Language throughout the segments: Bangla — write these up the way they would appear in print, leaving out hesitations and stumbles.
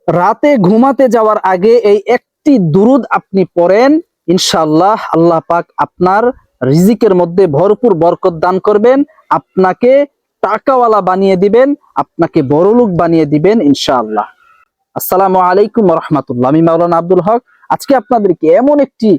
রাতে ঘুমাতে যাওয়ার আগে এই একটি দুরুদ আপনি পড়েন, ইনশাআল্লাহ আল্লাহ পাক আপনার রিজিকের মধ্যে ভরপুর বরকত দান করবেন, আপনাকে টাকাওয়ালা বানিয়ে দিবেন, আপনাকে বড়লোক বানিয়ে দিবেন ইনশাআল্লাহ। আসসালামু আলাইকুম ওয়া রাহমাতুল্লাহ। আমি মাওলানা আব্দুল হক। আজকে আপনাদেরকে এমন একটি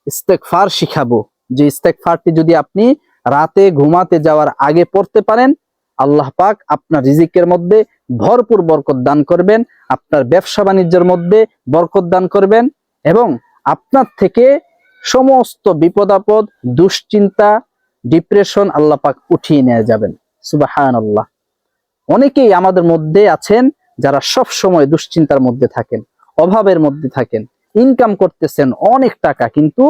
ইস্তেগফার শিখাবো যে ইস্তেগফারটি যদি আপনি রাতে ঘুমাতে যাওয়ার আগে পড়তে পারেন, আল্লাহ পাক আপনার রিজিকের মধ্যে ভরপুর বরকত দান করবেন, আপনার ব্যবসা বাণিজ্যের মধ্যে বরকত দান করবেন এবং আপনার থেকে সমস্ত বিপদ আপদ, দুশ্চিন্তা, ডিপ্রেশন আল্লাহ পাক উঠিয়ে নিয়ে যাবেন। সুবহানাল্লাহ। অনেকেই আমাদের মধ্যে আছেন যারা সব সময় দুশ্চিন্তার মধ্যে থাকেন, অভাবের মধ্যে থাকেন, ইনকাম করতেছেন অনেক টাকা কিন্তু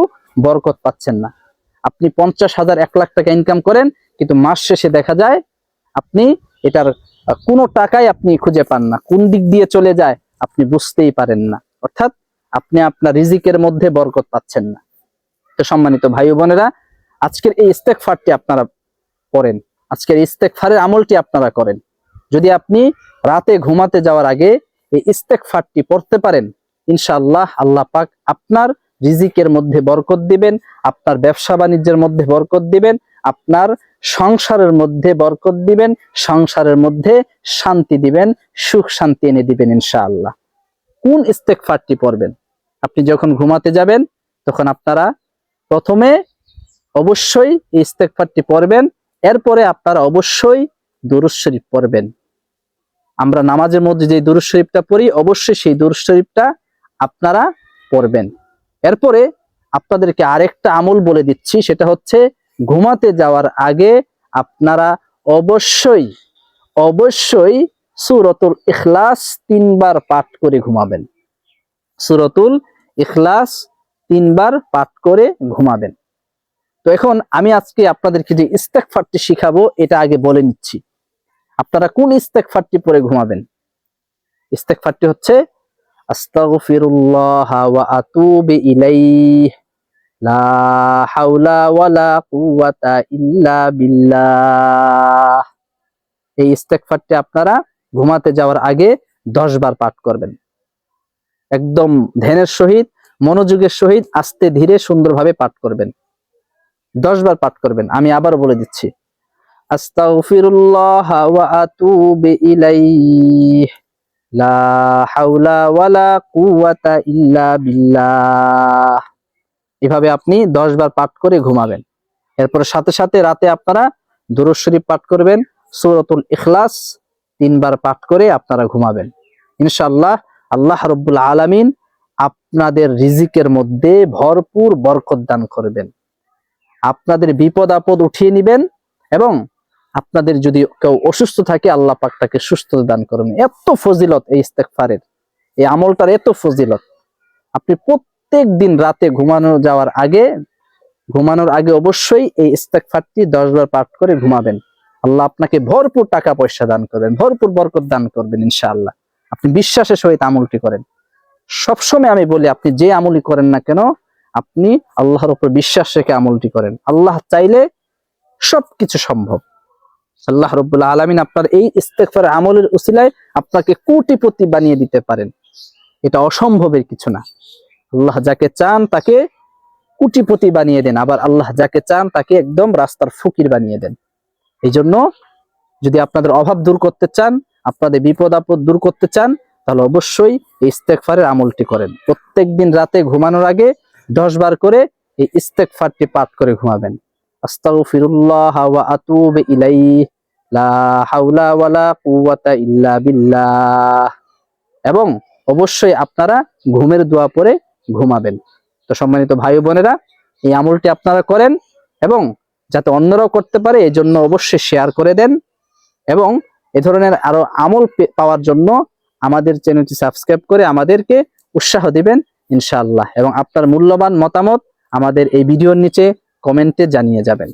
বরকত পাচ্ছেন না। আপনি 50,000 1 লাখ টাকা ইনকাম করেন কিন্তু মাস শেষে দেখা যায় আপনি এটার কোনো টাকাই আপনি খুঁজে পান না, কোন দিক দিয়ে চলে যায় আপনি বুঝতেই পারেন না, অর্থাৎ আপনি আপনার রিজিকের মধ্যে বরকত পাচ্ছেন না। তো সম্মানিত ভাই ও বোনেরা, আজকের এই ইস্তেগফারটি আপনারা পড়েন, আজকের ইস্তেগফারের আমলটি আপনারা করেন। যদি আপনি রাতে ঘুমাতে যাওয়ার আগে এই ইস্তেগফারটি পড়তে পারেন, ইনশাআল্লাহ আল্লাহ পাক আপনার রিজিকের মধ্যে বরকত দিবেন, আপনার ব্যবসা বাণিজ্যের মধ্যে বরকত দিবেন, আপনার সংসারের মধ্যে বরকত দিবেন, সংসারের মধ্যে শান্তি দিবেন, সুখ শান্তি এনে দিবেন ইনশাআল্লাহ। কোন ইস্তেগফারটি পড়বেন? আপনি যখন ঘুমাতে যাবেন তখন আপনারা প্রথমে অবশ্যই এই ইস্তেগফারটি পড়বেন, এরপরে আপনারা অবশ্যই দুরূদ শরীফ পড়বেন। আমরা নামাজের মধ্যে যে দুরূদ শরীফটা পড়ি, অবশ্যই সেই দুরূদ শরীফটা আপনারা পড়বেন। এরপরে আপনাদেরকে আরেকটা আমল বলে দিচ্ছি, সেটা হচ্ছে ঘুমাতে যাওয়ার আগে আপনারা অবশ্যই অবশ্যই সূরাতুল ইখলাস 3 বার পাঠ করে ঘুমাবেন। সূরাতুল ইখলাস 3 বার পাঠ করে ঘুমাবেন। তো এখন আমি আজকে আপনাদেরকে যে ইস্তেগফারটি শিখাবো এটা আগে বলে নিচ্ছি, আপনারা কোন ইস্তেগফারটি পড়ে ঘুমাবেন। ইস্তেগফারটি হচ্ছে আস্তাগফিরুল্লাহ ওয়া আতুবু ইলাইহি লা হাওলা ওয়ালা কুওয়াতা ইল্লা বিল্লাহ। এই ইস্তেগফারটি আপনারা ঘুমাতে যাওয়ার আগে 10 বার পাঠ করবেন। একদম ধ্যানের সহিত, মনোযোগের সহিত, আস্তে ধীরে সুন্দরভাবে পাঠ করবেন। 10 বার পাঠ করবেন। আমি আবার বলে দিচ্ছি, আস্তাগফিরুল্লাহ ওয়া আতুবু ইলাইহি লা হাওলা ওয়ালা কুওয়াতা ইল্লা বিল্লাহ। এভাবে আপনি 10 বার পাঠ করে ঘুমাবেন। এরপর সাথে সাথে রাতে আপনারা দুরূদ শরীফ পাঠ করবেন, সূরাতুল ইখলাস 3 বার পাঠ করে আপনারা ঘুমাবেন। ইনশাআল্লাহ আল্লাহ রাব্বুল আলামিন আপনাদের রিজিকের মধ্যে ভরপুর বরকত দান করবেন, আপনাদের বিপদ আপদ উঠিয়ে নেবেন এবং আপনাদের যদি কেউ অসুস্থ থাকে আল্লাহ পাক তাকে সুস্থতা দান করবেন। এত ফজিলত এই ইস্তেগফারের, এই আমলটার এত ফজিলত। আপনি প্রত্যেক দিন রাতে ঘুমানোর আগে অবশ্যই এই ইস্তেগফারটি 10 বার পাঠ করে ঘুমাবেন। আল্লাহ আপনাকে ভরপুর টাকা পয়সা দান করবেন, ভরপুর বরকত দান করবেন ইনশাআল্লাহ। আপনি বিশ্বাসের সহিত আমলটি করেন। সবসময় আমি বলি, আপনি যে আমলই করেন না কেন আপনি আল্লাহর উপর বিশ্বাস রেখে আমলটি করেন। আল্লাহ চাইলে সবকিছু সম্ভব। আল্লাহ রাব্বুল আলামিন আপনার এই ইস্তেগফার আমলের উসিলায় আপনাকে কোটিপতি বানিয়ে দিতে পারেন। এটা অসম্ভবের কিছু না। আল্লাহ যাকে চান তাকে কোটিপতি বানিয়ে দেন, আবার আল্লাহ যাকে চান তাকে একদম রাস্তার ফকির বানিয়ে দেন। এই জন্য যদি আপনাদের অভাব দূর করতে চান, আপনাদের বিপদ আপদ দূর করতে চান, তাহলে অবশ্যই এই ইস্তেগফারের আমলটি করেন। প্রত্যেকদিন রাতে ঘুমানোর আগে 10 বার করে এই ইস্তেগফারটি পাঠ করে ঘুমাবেন। আস্তাগফিরুল্লাহ ওয়া আতুবু ইলাইহি লা হাওলা ওয়ালা কুওয়াতা ইল্লা বিল্লাহ। এবং অবশ্যই আপনারা ঘুমের দোয়া পড়ে ঘুমাবেন। তো সম্মানিত ভাই ও বোনেরা, এই আমলটি আপনারা করেন এবং যাতে অন্যরাও করতে পারে এই জন্য অবশ্যই শেয়ার করে দেন এবং এ ধরনের আরো আমল পাওয়ার জন্য আমাদের চ্যানেলটি সাবস্ক্রাইব করে আমাদেরকে উৎসাহ দিবেন ইনশাআল্লাহ। এবং আপনার মূল্যবান মতামত আমাদের এই ভিডিওর নিচে কমেন্টে জানিয়ে যাবেন।